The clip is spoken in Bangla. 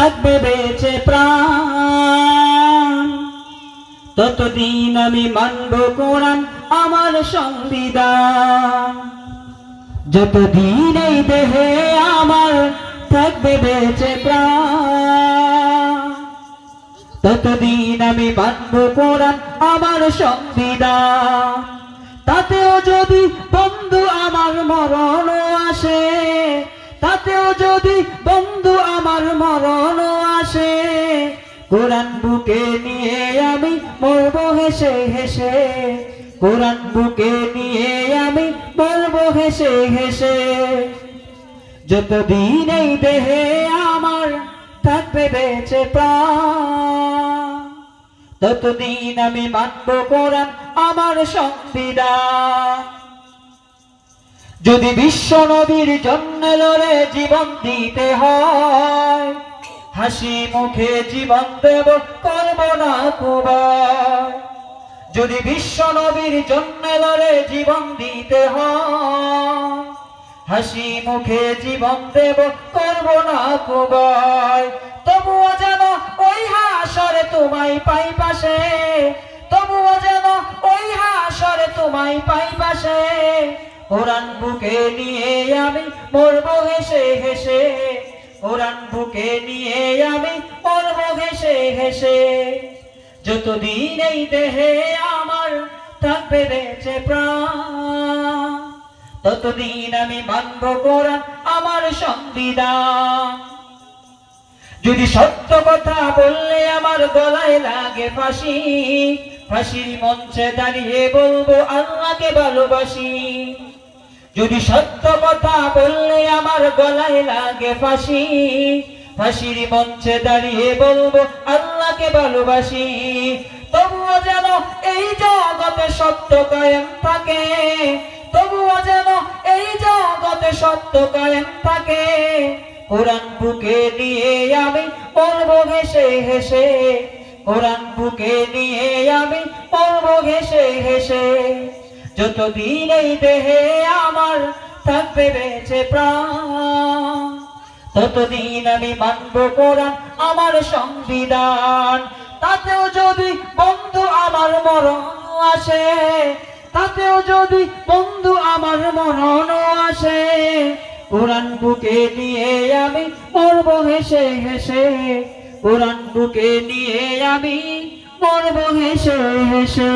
থাকবে বেঁচে প্রাণ, ততদিন আমি মানব কোরআন আমার সংবিধান। যতদিন এই দেহে আমার থাকবে বেঁচে প্রাণ, ততদিন আমি মানব কোরআন আমার সংবিধান। তাতেও যদি বন্ধু আমার মরণ আসে, তাতেও যদি বন্ধু আমার মরণ আসে, কোরআন বুকে নিয়ে আমি মরব হেসে হেসে, কোরআন বুকে নিয়ে আমি মরব হেসে হেসে। যতদিন এই দেহে আমার থাকবে বেঁচে প্রাণ, ততদিন আমি মানব কোরআন আমার সংবিধান। যদি বিশ্ব নবীর জন্য লড়ে জীবন দিতে হয়, হাসি মুখে জীবন দেব করব না কুবাই। যদি বিশ্ব নবীর জন্য লড়ে জীবন দিতে হয়, হাসি মুখে জীবন দেব করব না কুবাই। তবুও যেন ওই হাসরে তোমায় পাই পাশে, তবুও যেন ওই হাসরে তোমায় পাই পাশে। কোরআন বুকে নিয়ে আমি মরব হেসে হেসে, কোরআন বুকে নিয়ে আমি মরব হেসে হেসে। যতদিন এই দেহে আমার থাকবে বেঁচে প্রাণ, ততদিন আমি মানব কোরআন আমার সংবিধান। যদি সত্য কথা বললে আমার গলায় লাগে ফাঁসি, ফাঁসির মঞ্চে দাঁড়িয়ে বলবো আল্লাহকে ভালোবাসি। যদি সত্য কথা বললে আমার গলায় লাগে ফাঁসি, ফাঁসির মঞ্চে দাঁড়িয়ে বলবো আল্লাহকে ভালোবাসি। তবুও যেন এই জগতে সত্য কায়েম থাকে, তবুও যেন এই জগতে সত্য কায়েম থাকে। কোরআন বুকে নিয়ে আমি মরব হেসে হেসে, কোরআন বুকে নিয়ে আমি মরব হেসে হেসে। যতদিন এই দেহে আমার থাকবে বেঁচে প্রাণ, ততদিন আমি মানব কোরআন আমার সংবিধান। তাতেও যদি বন্ধু আমার মরণ আসে, তাতেও যদি বন্ধু আমার মরণ আসে, কোরআন বুকে নিয়ে আমি মরব হেসে হেসে, কোরআন বুকে নিয়ে আমি মরব হেসে হেসে।